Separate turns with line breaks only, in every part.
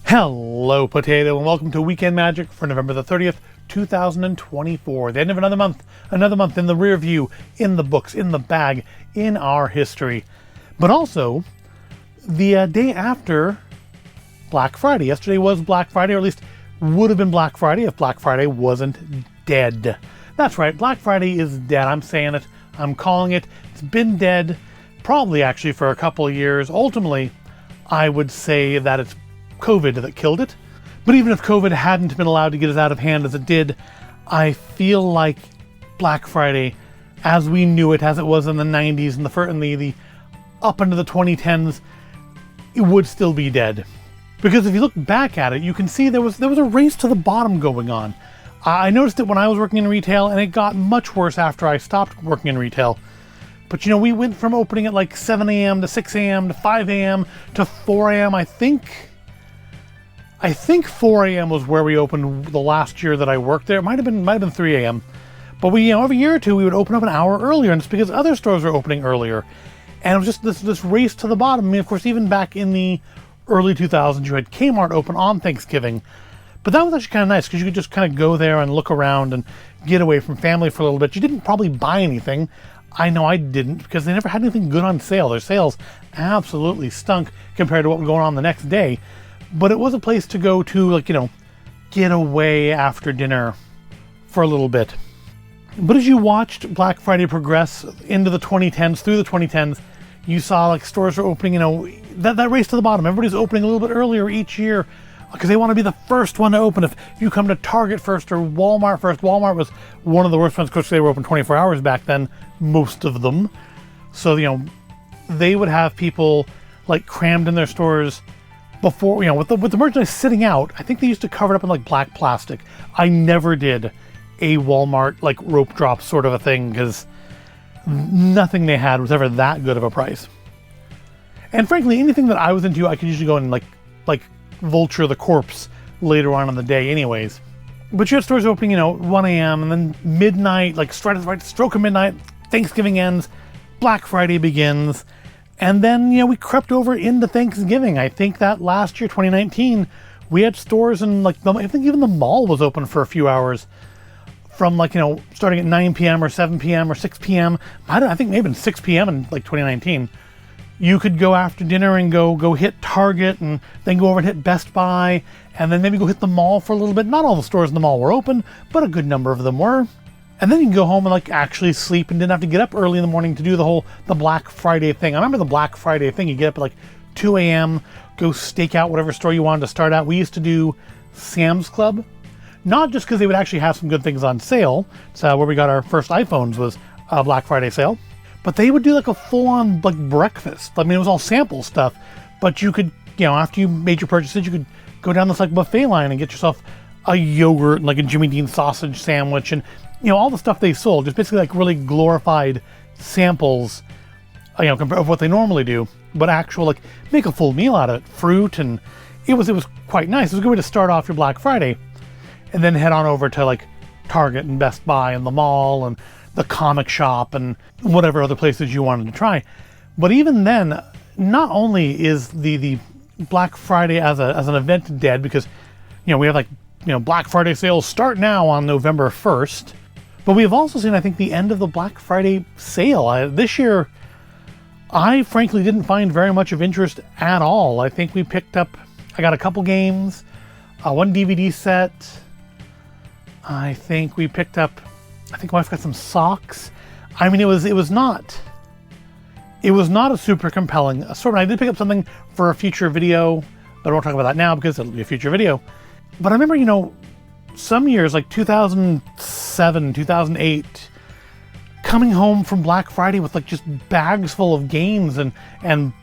Hello, Potato, and welcome to Weekend Magic for November the 30th, 2024. The end of another month in the rear view, in the books, in the bag, in our history. But also, the day after Black Friday. Yesterday was Black Friday, or at least would have been Black Friday if Black Friday wasn't dead. That's right, Black Friday is dead. I'm saying it. I'm calling it. It's been dead, probably actually for a couple of years. Ultimately, I would say that it's COVID that killed it. But even if COVID hadn't been allowed to get as out of hand as it did, I feel like Black Friday, as we knew it, as it was in the 90s and the up into the 2010s, it would still be dead. Because if you look back at it, you can see there was a race to the bottom going on. I noticed it when I was working in retail, and it got much worse after I stopped working in retail. But you know, we went from opening at like 7 a.m. to 6 a.m. to 5 a.m. to 4 a.m. I think 4 a.m. was where we opened the last year that I worked there. It might have been 3 a.m. But we, every year or two, we would open up an hour earlier, and it's because other stores were opening earlier. And it was just this race to the bottom. I mean, of course, even back in the early 2000s, you had Kmart open on Thanksgiving. But that was actually kind of nice, because you could just kind of go there and look around and get away from family for a little bit. You didn't probably buy anything. I know I didn't, because they never had anything good on sale. Their sales absolutely stunk compared to what was going on the next day. But it was a place to go to, get away after dinner for a little bit. But as you watched Black Friday progress into the 2010s, through the 2010s, you saw stores were opening, that race to the bottom. Everybody's opening a little bit earlier each year because they want to be the first one to open. If you come to Target first or Walmart first, Walmart was one of the worst ones because they were open 24 hours back then, most of them. So, they would have people crammed in their stores before, with the merchandise sitting out. I think they used to cover it up in black plastic. I never did a Walmart rope drop sort of a thing, because nothing they had was ever that good of a price. And frankly, anything that I was into, I could usually go and vulture the corpse later on in the day anyways. But you had stores opening, 1 a.m. and then midnight, straight at the right stroke of midnight, Thanksgiving ends, Black Friday begins. And then, we crept over into Thanksgiving. I think that last year, 2019, we had stores in, I think even the mall was open for a few hours from, starting at 9 p.m. or 7 p.m. or 6 p.m. I think maybe 6 p.m. in, 2019. You could go after dinner and go hit Target and then go over and hit Best Buy and then maybe go hit the mall for a little bit. Not all the stores in the mall were open, but a good number of them were. And then you can go home and actually sleep and didn't have to get up early in the morning to do the Black Friday thing. I remember the Black Friday thing. You get up at 2 a.m., go stake out whatever store you wanted to start at. We used to do Sam's Club, not just because they would actually have some good things on sale. So where we got our first iPhones was a Black Friday sale. But they would do a full-on breakfast. I mean, it was all sample stuff. But you could, after you made your purchases, you could go down this buffet line and get yourself a yogurt and a Jimmy Dean sausage sandwich and all the stuff they sold, just basically really glorified samples, of what they normally do, but actual make a full meal out of it, fruit, and it was quite nice. It was a good way to start off your Black Friday, and then head on over to Target and Best Buy and the mall and the comic shop and whatever other places you wanted to try. But even then, not only is the Black Friday as an event dead, because we have Black Friday sales start now on November 1st. But we have also seen, I think, the end of the Black Friday sale. This year, I frankly didn't find very much of interest at all. I think I got a couple games, one DVD set. I think my wife got some socks. I mean, it was not a super compelling assortment. I did pick up something for a future video, but I won't talk about that now because it'll be a future video. But I remember, some years, 2007, 2008, coming home from Black Friday with just bags full of games and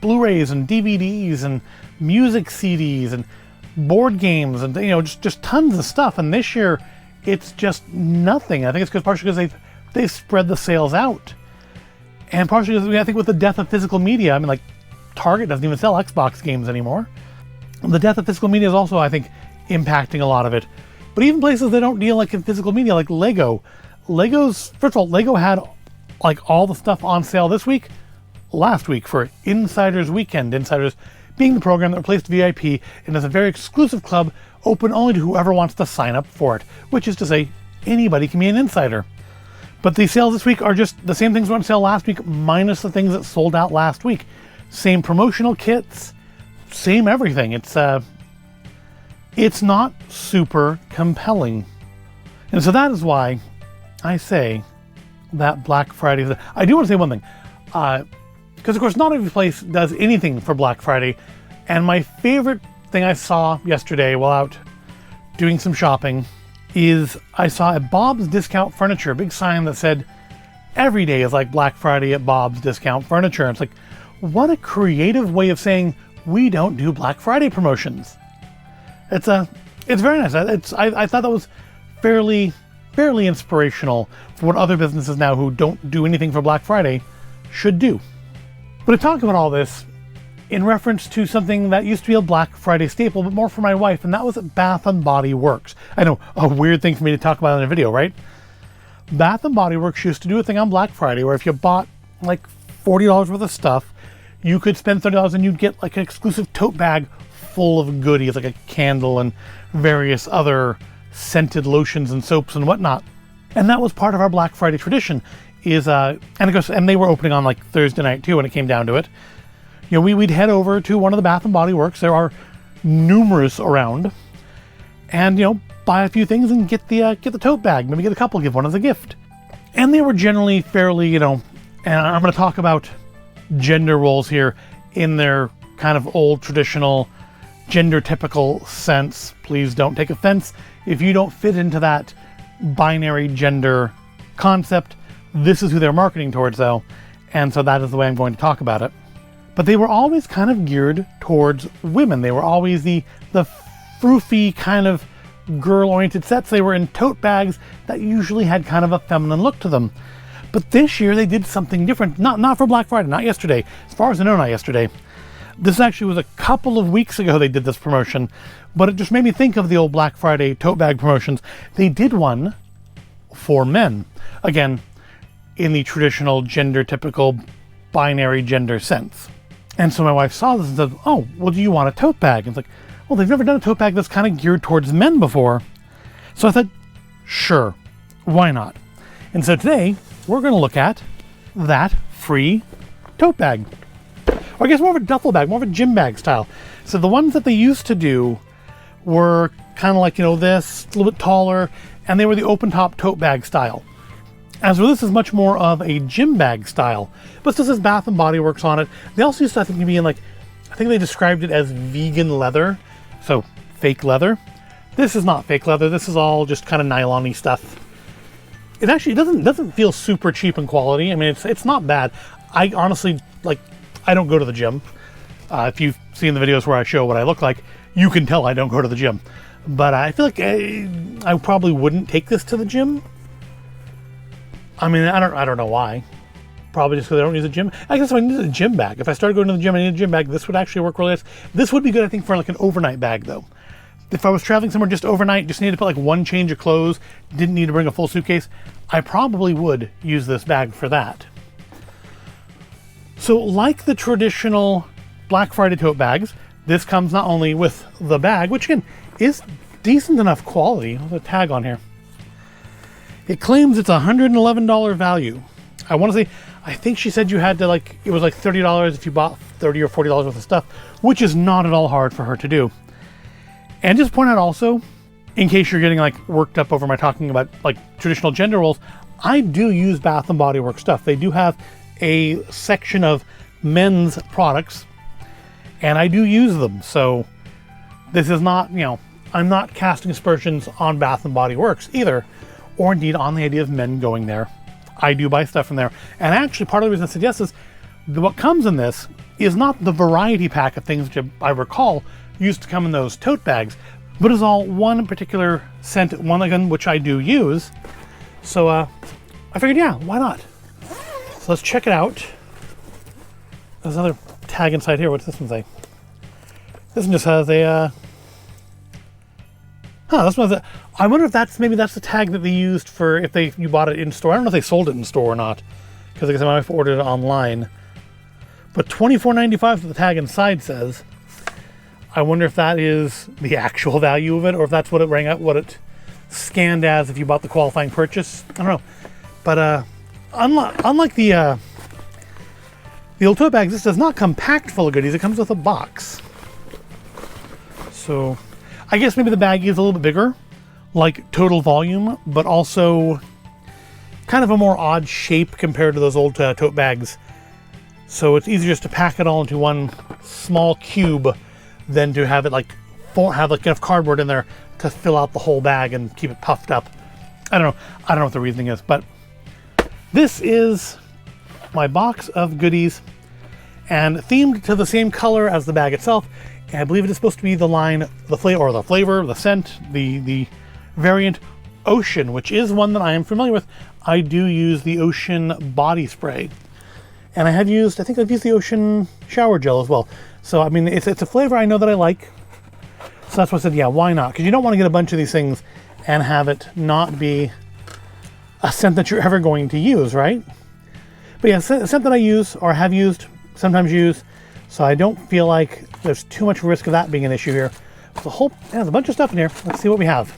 Blu-rays and DVDs and music CDs and board games and just tons of stuff. And this year, it's just nothing. I think it's partially because they spread the sales out, and partially because I think with the death of physical media, I mean Target doesn't even sell Xbox games anymore. The death of physical media is also, I think, impacting a lot of it. But even places that don't deal in physical media, like Lego. First of all, Lego had all the stuff on sale this week, last week for Insiders Weekend. Insiders being the program that replaced VIP and is a very exclusive club open only to whoever wants to sign up for it, which is to say, anybody can be an insider. But the sales this week are just the same things that went on sale last week, minus the things that sold out last week. Same promotional kits, same everything. It's not super compelling. And so that is why I say that Black Friday. I do want to say one thing, because of course not every place does anything for Black Friday. And my favorite thing I saw yesterday while out doing some shopping is I saw at Bob's Discount Furniture a big sign that said, "Every day is like Black Friday at Bob's Discount Furniture." And it's like, what a creative way of saying we don't do Black Friday promotions. It's very nice. I thought that was fairly inspirational for what other businesses now who don't do anything for Black Friday should do. But I talk about all this in reference to something that used to be a Black Friday staple, but more for my wife, and that was Bath & Body Works. I know, a weird thing for me to talk about in a video, right? Bath & Body Works used to do a thing on Black Friday where if you bought like $40 worth of stuff, you could spend $30 and you'd get like an exclusive tote bag full of goodies, like a candle and various other scented lotions and soaps and whatnot. And that was part of our Black Friday tradition. And they were opening on like Thursday night too when it came down to it. You know, we'd head over to one of the Bath & Body Works. There are numerous around. And, you know, buy a few things and get the tote bag. Maybe get a couple, give one as a gift. And they were generally fairly, you know, and I'm going to talk about gender roles here in their kind of old traditional gender typical sense. Please don't take offense if you don't fit into that binary gender concept. This is who they're marketing towards though. And so that is the way I'm going to talk about it. But they were always kind of geared towards women. They were always the froofy kind of girl-oriented sets. They were in tote bags that usually had kind of a feminine look to them. But this year they did something different. Not for Black Friday, not yesterday. As far as I know, not yesterday. This actually was a couple of weeks ago they did this promotion, but it just made me think of the old Black Friday tote bag promotions. They did one for men. Again, in the traditional gender typical binary gender sense. And so my wife saw this and said, "Oh, well, do you want a tote bag?" And it's like, well, they've never done a tote bag that's kind of geared towards men before. So I thought, sure, why not? And so today, we're going to look at that free tote bag. Or I guess more of a duffel bag, more of a gym bag style. So the ones that they used to do were kind of like, you know, this, a little bit taller, and they were the open top tote bag style. As well, this is much more of a gym bag style. But this is Bath & Body Works on it. They also used to, I think, be in like, I think they described it as vegan leather. So fake leather. This is not fake leather. This is all just kind of nylon-y stuff. It actually doesn't feel super cheap in quality. I mean, it's not bad. I honestly, like, I don't go to the gym. If you've seen the videos where I show what I look like, you can tell I don't go to the gym. But I feel like I probably wouldn't take this to the gym. I mean, I don't know why. Probably just because I don't use a gym. I guess if I needed a gym bag, if I started going to the gym and I needed a gym bag, this would actually work really nice. This would be good, I think, for like an overnight bag though. If I was traveling somewhere just overnight, just needed to put like one change of clothes, didn't need to bring a full suitcase, I probably would use this bag for that. So like the traditional Black Friday tote bags, this comes not only with the bag, which again is decent enough quality. There's a tag on here. It claims it's $111 value. I want to say, I think she said you had to like, it was like $30 if you bought $30 or $40 worth of stuff, which is not at all hard for her to do. And just point out also, in case you're getting like worked up over my talking about like traditional gender roles, I do use Bath & Body Works stuff. They do have a section of men's products and I do use them. So this is not, you know, I'm not casting aspersions on Bath & Body Works either, or indeed on the idea of men going there. I do buy stuff from there. And actually part of the reason I suggest this, what comes in this is not the variety pack of things which I recall used to come in those tote bags, but is all one particular scent, one again, which I do use. So I figured, yeah, why not? So let's check it out. There's another tag inside here. What's this one say? This one just has a, this one's I wonder if that's the tag that they used for if you bought it in store. I don't know if they sold it in store or not, because I guess my wife ordered it online. But $24.95 is what the tag inside says I wonder if that is the actual value of it, or if that's what it rang out, what it scanned as if you bought the qualifying purchase. I don't know. But unlike the old tote bags, this does not come packed full of goodies. It comes with a box. So I guess maybe the bag is a little bit bigger, like total volume, but also kind of a more odd shape compared to those old tote bags. So it's easier just to pack it all into one small cube than to have it have enough cardboard in there to fill out the whole bag and keep it puffed up. I don't know what the reasoning is, but this is my box of goodies, and themed to the same color as the bag itself. And I believe it is supposed to be the line, the flavor, the scent, the variant Ocean, which is one that I am familiar with. I do use the Ocean body spray, and I think I've used the Ocean shower gel as well. So I mean, it's a flavor I know that I like. So that's why I said, yeah, why not? Because you don't want to get a bunch of these things and have it not be a scent that you're ever going to use, right? But yeah, a scent that I use or have used, sometimes use, so I don't feel like there's too much risk of that being an issue here. There's a bunch of stuff in here. Let's see what we have.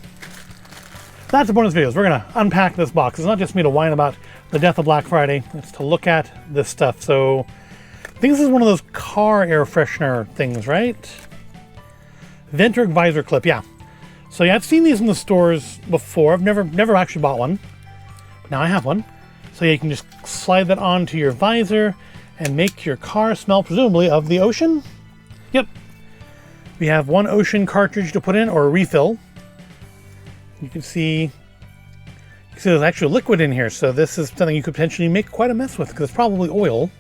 That's the bonus videos. We're gonna unpack this box. It's not just me to whine about the death of Black Friday. It's to look at this stuff. So I think this is one of those car air freshener things, right? Venturic visor clip, yeah. So yeah, I've seen these in the stores before. I've never actually bought one. Now I have one. So yeah, you can just slide that onto your visor and make your car smell presumably of the ocean. Yep. We have one Ocean cartridge to put in, or a refill. You can see there's actually liquid in here, so this is something you could potentially make quite a mess with, because it's probably oil.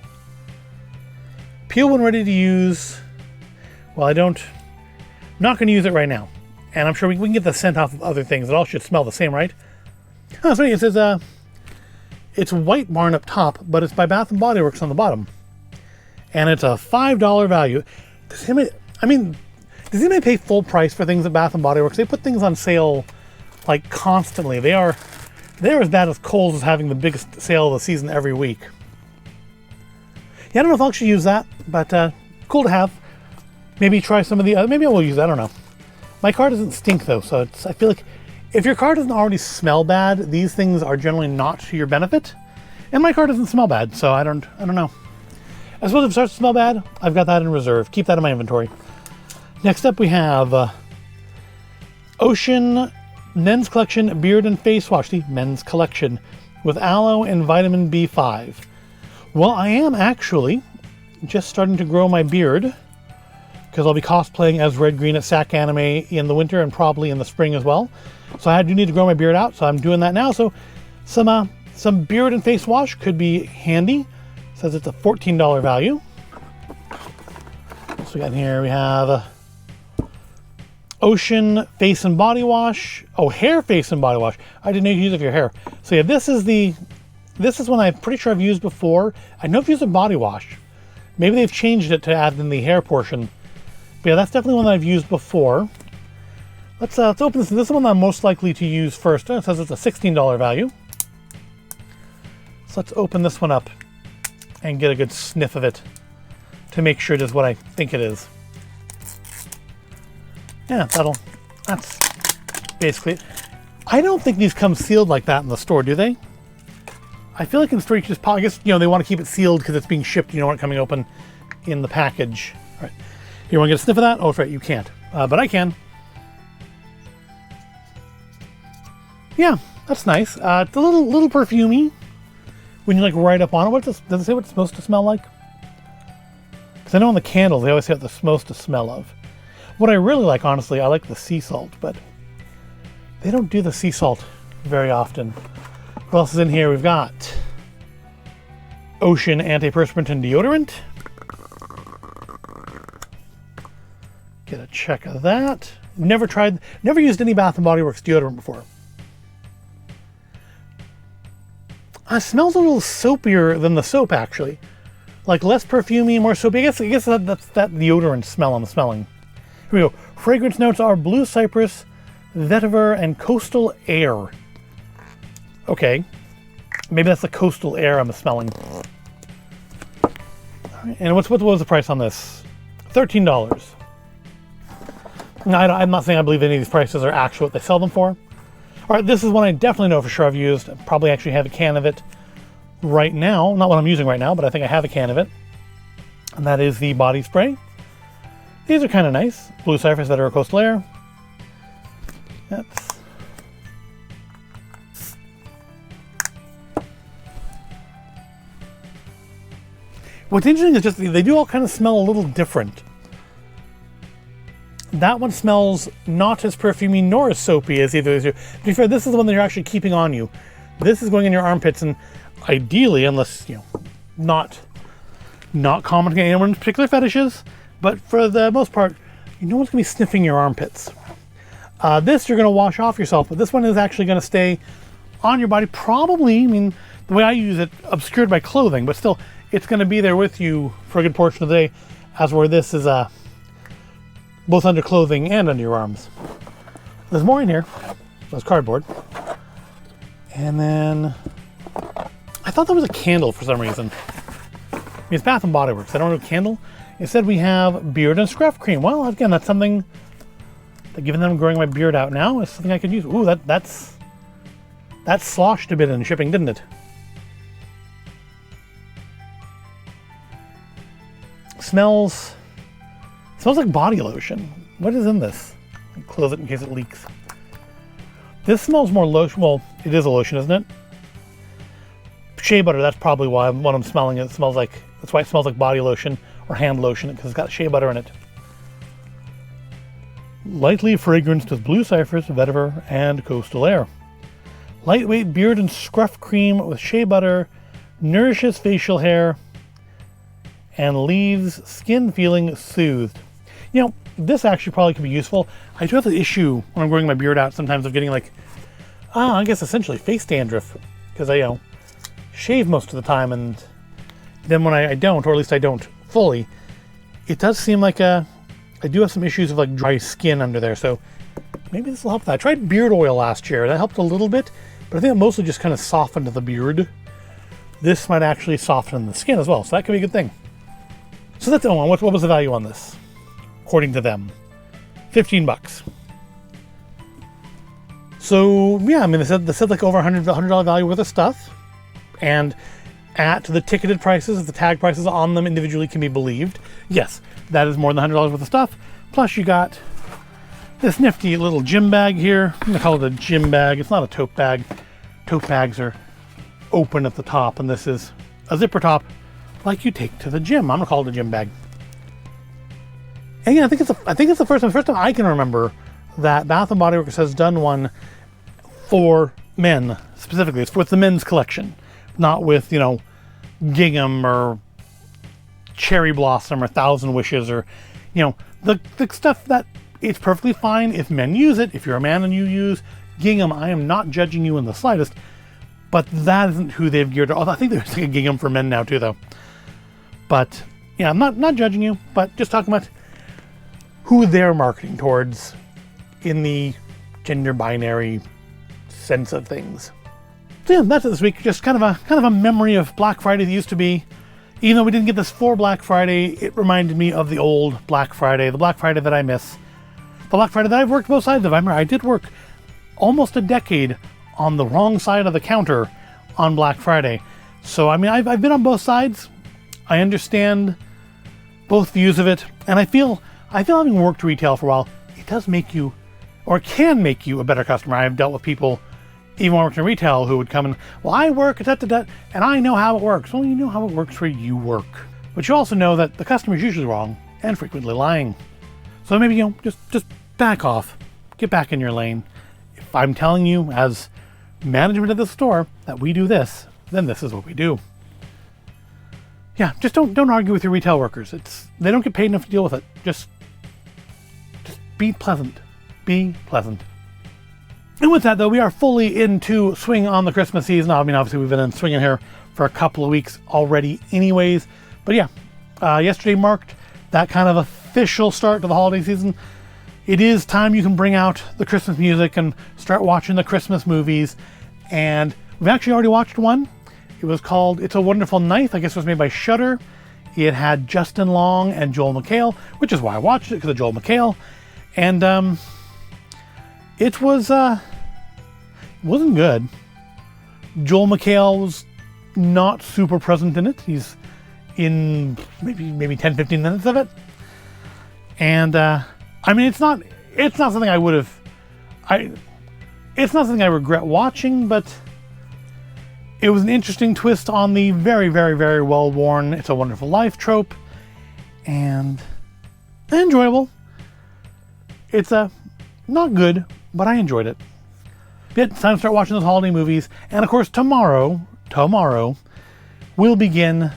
Peel when ready to use. Well, I'm not going to use it right now. And I'm sure we can get the scent off of other things. It all should smell the same, right? Oh, so it says it's White Barn up top, but it's by Bath & Body Works on the bottom. And it's a $5 value. Does anybody pay full price for things at Bath & Body Works? They put things on sale like constantly. They're as bad as Kohl's is having the biggest sale of the season every week. Yeah, I don't know if I'll actually use that, but cool to have. Maybe try some of the other. Maybe I will use that. I don't know. My car doesn't stink though, so I feel like if your car doesn't already smell bad, these things are generally not to your benefit. And my car doesn't smell bad, so I don't know. I suppose if it starts to smell bad, I've got that in reserve. Keep that in my inventory. Next up, we have Ocean Men's Collection Beard and Face Wash, the Men's Collection, with aloe and vitamin B5. Well, I am actually just starting to grow my beard, because I'll be cosplaying as Red Green at SAC Anime in the winter and probably in the spring as well. So I do need to grow my beard out, so I'm doing that now. So some beard and face wash could be handy. It says it's a $14 value. So we got here, we have Ocean Face and Body Wash. Oh, Hair Face and Body Wash. I didn't know you could use it for your hair. So yeah, this is one I'm pretty sure I've used before. I know I've used a body wash. Maybe they've changed it to add in the hair portion. But yeah, that's definitely one that I've used before. Let's open this. This is one that I'm most likely to use first. It says it's a $16 value. So let's open this one up and get a good sniff of it to make sure it is what I think it is. Yeah, that's basically it. I don't think these come sealed like that in the store, do they? I feel like in the store you can just, I guess, they want to keep it sealed because it's being shipped, you don't want it coming open in the package. All right. You want to get a sniff of that? Oh, that's right, you can't. But I can. Yeah, that's nice. It's a little perfumey when you right up on it. Does it say what it's supposed to smell like? Because I know on the candles they always say what they're supposed to smell of. What I really like, honestly, I like the sea salt, but they don't do the sea salt very often. What else is in here? We've got Ocean Antiperspirant and Deodorant. Get a check of that. Never used any Bath & Body Works deodorant before. It smells a little soapier than the soap, actually. Like less perfumey, more soapy. I guess that's that deodorant smell I'm smelling. Here we go. Fragrance notes are blue cypress, vetiver, and coastal air. Okay. Maybe that's the coastal air I'm smelling. All right. And what was the price on this? $13. Now, I'm not saying I believe any of these prices are actually what they sell them for. All right, this is one I definitely know for sure I've used. I probably actually have a can of it right now. Not what I'm using right now, but I think I have a can of it. And that is the body spray. These are kind of nice. Blue Cypress that are a coastal air. That's... What's interesting is just they do all kind of smell a little different. That one smells not as perfumey nor as soapy as either of these. To be fair, this is the one that you're actually keeping on you. This is going in your armpits, and ideally, unless, you know, not commenting on anyone's particular fetishes, but for the most part, no one's going to be sniffing your armpits. This you're going to wash off yourself, but this one is actually going to stay on your body. Probably, I mean, the way I use it, obscured by clothing, but still, it's going to be there with you for a good portion of the day, as where this is both under clothing and under your arms. There's more in here. There's cardboard. And then I thought there was a candle for some reason. I mean, it's Bath and Body Works. I don't know a candle. Instead, we have beard and scruff cream. Well, again, that's something that, given that I'm growing my beard out now, is something I could use. Ooh, that sloshed a bit in shipping, didn't it? Smells like body lotion. What is in this? I'll close it in case it leaks. This smells more lotion. Well, it is a lotion, isn't it? Shea butter, that's probably why when I'm smelling it, it smells like, that's why it smells like body lotion or hand lotion, because it's got shea butter in it. Lightly fragranced with blue cypress, vetiver, and coastal air. Lightweight beard and scruff cream with shea butter nourishes facial hair and leaves skin feeling soothed. You know, this actually probably could be useful. I do have the issue when I'm growing my beard out sometimes of getting like, I guess essentially face dandruff, because I, shave most of the time, and then when I don't, or at least I don't fully, it does seem like I do have some issues of like dry skin under there, so maybe this will help that. I tried beard oil last year. That helped a little bit, but I think it mostly just kind of softened the beard. This might actually soften the skin as well, so that could be a good thing. So that's what was the value on this? According to them, $15. So yeah, I mean, they said like over $100 value worth of stuff, and at the ticketed prices, the tag prices on them individually can be believed. Yes, that is more than $100 worth of stuff. Plus, you got this nifty little gym bag here. I'm gonna call it a gym bag. It's not a tote bag. Tote bags are open at the top, and this is a zipper top, like you take to the gym. I'm gonna call it a gym bag. And yeah, I think it's the first time I can remember that Bath and Body Works has done one for men specifically. It's with the men's collection, not with, gingham or cherry blossom or thousand wishes or, the stuff that it's perfectly fine if men use it. If you're a man and you use gingham, I am not judging you in the slightest, but that isn't who they've geared. I think there's like a gingham for men now too, though. But yeah, I'm not judging you, but just talking about who they're marketing towards in the gender binary sense of things. So yeah, that's it this week. Just kind of a memory of Black Friday that used to be. Even though we didn't get this for Black Friday, it reminded me of the old Black Friday, the Black Friday that I miss. The Black Friday that I've worked both sides of. I remember I did work almost a decade on the wrong side of the counter on Black Friday. So I mean, I've been on both sides. I understand both views of it, and I feel having worked retail for a while, it does make you, or can make you, a better customer. I have dealt with people, even when I worked in retail, who would come and, well, I work, and I know how it works. Well, you know how it works where you work. But you also know that the customer is usually wrong and frequently lying. So maybe, just back off. Get back in your lane. If I'm telling you, as management of the store, that we do this, then this is what we do. Yeah, just don't argue with your retail workers. They don't get paid enough to deal with it. Just be pleasant. Be pleasant. And with that, though, we are fully into swing on the Christmas season. I mean, obviously, we've been in swinging here for a couple of weeks already anyways. But yeah, yesterday marked that kind of official start to the holiday season. It is time you can bring out the Christmas music and start watching the Christmas movies. And we've actually already watched one. It was called It's a Wonderful Knife. I guess it was made by Shudder. It had Justin Long and Joel McHale, which is why I watched it, because of Joel McHale. And it wasn't good. Joel McHale was not super present in it. He's in maybe 10-15 minutes of it. And I mean, it's not something I would have. It's not something I regret watching, but it was an interesting twist on the very, very, very well-worn "It's a Wonderful Life" trope, and enjoyable. It's not good, but I enjoyed it. It's time to start watching those holiday movies, and of course tomorrow we'll begin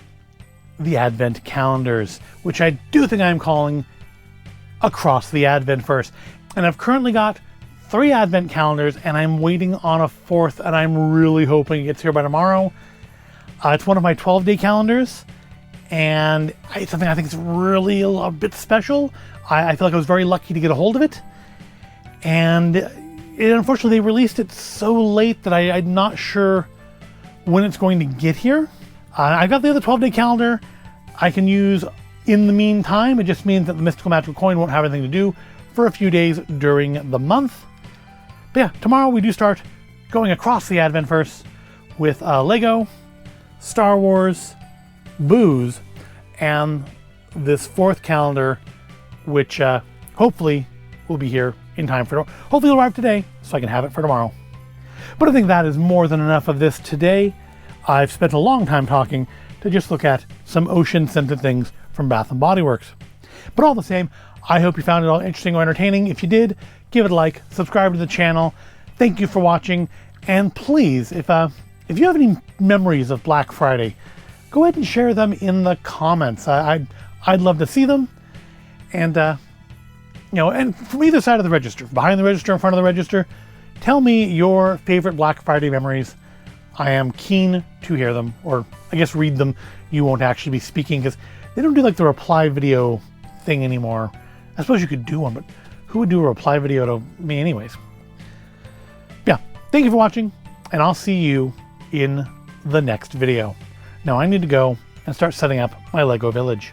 the Advent calendars, which I do think I'm calling Across the Advent Verse. And I've currently got 3 Advent calendars, and I'm waiting on a 4th, and I'm really hoping it gets here by tomorrow. It's one of my 12-day calendars, and it's something I think is really a bit special. I feel like I was very lucky to get a hold of it, and unfortunately they released it so late that I'm not sure when it's going to get here. I got the other 12-day calendar I can use in the meantime. It just means that the Mystical Magical Coin won't have anything to do for a few days during the month. But yeah, tomorrow we do start going across the Adventverse with Lego, Star Wars, booze, and this 4th calendar, which hopefully will be here in time for tomorrow. Hopefully it'll arrive today so I can have it for tomorrow. But I think that is more than enough of this today. I've spent a long time talking to just look at some ocean-scented things from Bath & Body Works. But all the same, I hope you found it all interesting or entertaining. If you did, give it a like, subscribe to the channel. Thank you for watching, and please, if you have any memories of Black Friday, go ahead and share them in the comments. I'd love to see them. And and from either side of the register, behind the register, in front of the register, tell me your favorite Black Friday memories. I am keen to hear them, or I guess read them. You won't actually be speaking because they don't do like the reply video thing anymore. I suppose you could do one, but who would do a reply video to me anyways? Yeah, thank you for watching, and I'll see you in the next video. Now I need to go and start setting up my Lego village.